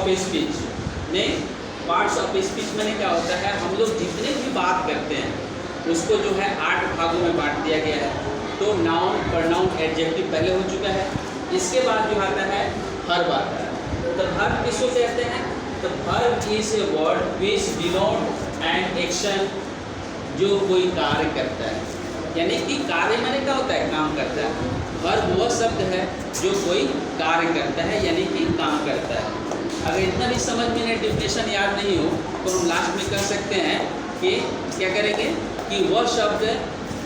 Of speech में parts of speech में क्या होता है, हम लोग जितने भी बात करते हैं उसको जो है 8 भागों में बांट दिया गया है। तो नाउन, प्रोनाउन, एडजेक्टिव पहले हो चुका है। इसके बाद जो आता है वर्ब आता है। तो वर्ब किसको कहते हैं? तो verb is a word which denote an action, जो कोई कार्य करता है। यानी कि कार्य माने क्या होता है? काम करता है। वर्ब वह शब्द है जो कोई कार्य करता है, यानी कि काम करता है। अगर इतना भी समझ में नहीं, डिफिनेशन याद नहीं हो, तो हम लास्ट में कह सकते हैं कि क्या करेंगे कि वह शब्द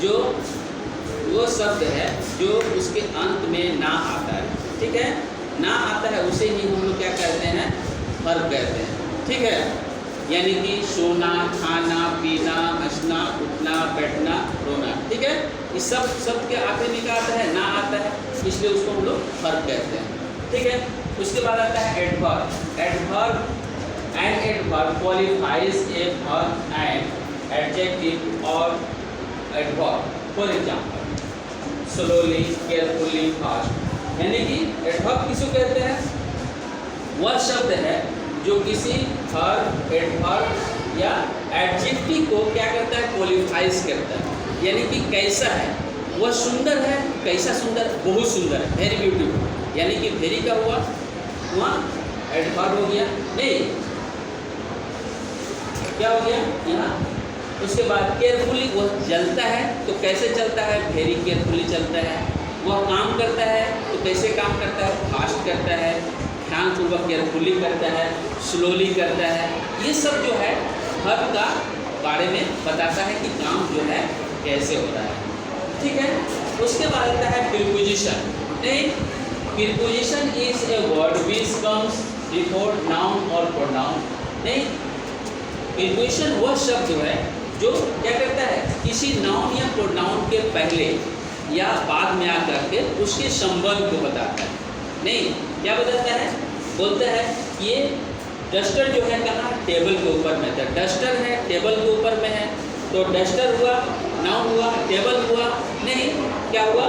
जो उसके अंत में ना आता है, ठीक है, ना आता है, उसे ही हम लोग क्या कहते हैं? वर्ब कहते हैं, ठीक है। यानी कि सोना, खाना, पीना, हंसना, उठना, बैठना, रोना, ठीक है। इस सब शब्द के आखिर में क्या आता है? ना आता है, इसलिए उसको हम लोग वर्ब कहते हैं, ठीक है। उसके बाद आता है adverb. Adverb qualifies a verb and adjective और adverb. For example, slowly, carefully, fast. यानी कि एडवर्ब किसको कहते हैं? वह शब्द है जो किसी वर्ब, एडवर्ब या एडजेक्टिव को क्या करता है? क्वालिफाइज करता है। यानी कि कैसा है वह? सुंदर है। कैसा सुंदर? बहुत सुंदर है, वेरी ब्यूटीफुल। यानी कि वेरी का हुआ वहाँ एडवर्ब हो गया। नहीं, क्या हो गया यहाँ? उसके बाद केयरफुली, वह चलता है तो कैसे चलता है? वेरी केयरफुली चलता है। वह काम करता है तो कैसे काम करता है? फास्ट करता है, ध्यानपूर्वक, केयरफुली करता है, स्लोली करता है। ये सब जो है वर्ब का बारे में बताता है कि काम जो है कैसे हो रहा है, ठीक है। उसके बाद आता है प्रीपोजिशन। नहीं, preposition is a word which comes before noun और प्रोनाउन। नहीं, प्रीपोजिशन वह शब्द है जो क्या करता है? किसी नाउन या प्रोनाउन के पहले या बाद में आकर के उसके संबंध को बताता है। नहीं, क्या बताता है? बोलता है ये डस्टर जो है कहाँ? टेबल के ऊपर में था। डस्टर है, टेबल के ऊपर में है, तो डस्टर हुआ, नाउन हुआ, टेबल हुआ। नहीं, क्या हुआ?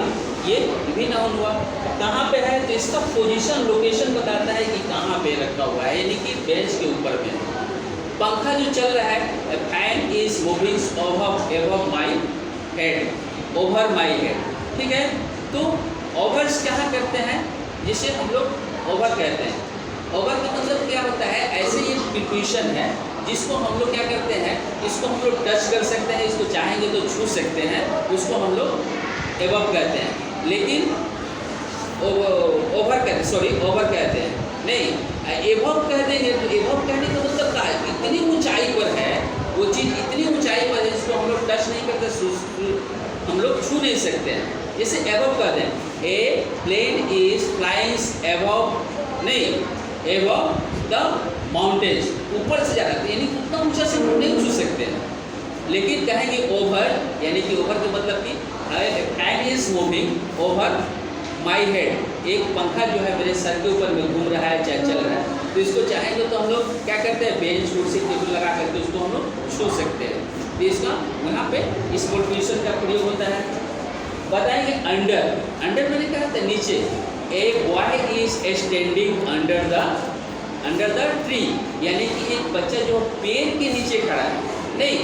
ये भी नाउन हुआ। कहाँ पे है? तो इसका पोजीशन, लोकेशन बताता है कि कहाँ पे रखा हुआ है, यानी कि बेंच के ऊपर में। पंखा जो चल रहा है, fan is moving over my head, over my head, ठीक है। तो ओवर्स क्या करते हैं? जिसे हम लोग ओवर कहते हैं। ओवर का मतलब क्या होता है? ऐसे ये प्रीपोजिशन है जिसको हम लोग क्या करते हैं? इसको हम लोग टच कर सकते हैं, इसको चाहेंगे तो छू सकते हैं, उसको हम लोग एबव कहते हैं। लेकिन ओवर कहते हैं। नहीं, एबव कह देंगे तो एबव कहने का मतलब क्या है? इतनी ऊंचाई पर है वो चीज़, इतनी ऊंचाई पर है जिसको हम लोग टच नहीं करते, हम लोग छू नहीं सकते हैं। जैसे एबव कहते हैं, ए प्लेन इज फ्लाइंग एबव, नहीं, एबव द माउंटेन्स, ऊपर से जा रहा है, यानी उतना ऊंचा से हम नहीं छू सकते हैं। लेकिन कहेंगे ओवर, यानी कि ओवर का मतलब कि fan is moving over my head. एक पंखा जो है मेरे सर के ऊपर में घूम रहा है, चाहे चल रहा है, तो इसको चाहेंगे तो हम लोग क्या करते हैं? बेंच, कुर्सी, टेबल लगा करके उसको हम लोग छू सकते हैं। तो इसका यहाँ पे इस प्रीपोजिशन का प्रयोग होता है। बताएंगे अंडर। अंडर मैंने कहा था नीचे। A boy is standing under the tree, यानी कि एक बच्चा जो पेड़ के नीचे खड़ा है। नहीं,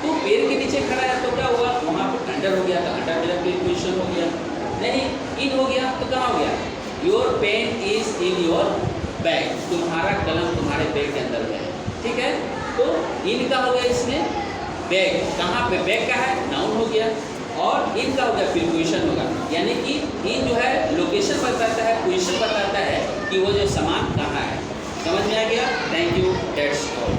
तो पेड़ के नीचे खड़ा है तो क्या हुआ? वहाँ पर अंडर हो गया, तो अंडर मेरा प्रीपोजिशन हो गया। नहीं, इन हो गया तो कहाँ हो गया? Your pen is in your bag, तुम्हारा कलम तुम्हारे बैग के अंदर है, ठीक है। तो इन का हो गया इसमें बैग, कहाँ पे? बैग का है, नाउन हो गया। और इन का हो गया प्रीपोजिशन होगा, यानी कि इन जो है लोकेशन बताता है, पोजीशन बताता है कि वो जो सामान कहाँ है। समझ में आ गया? Thank you, that's all.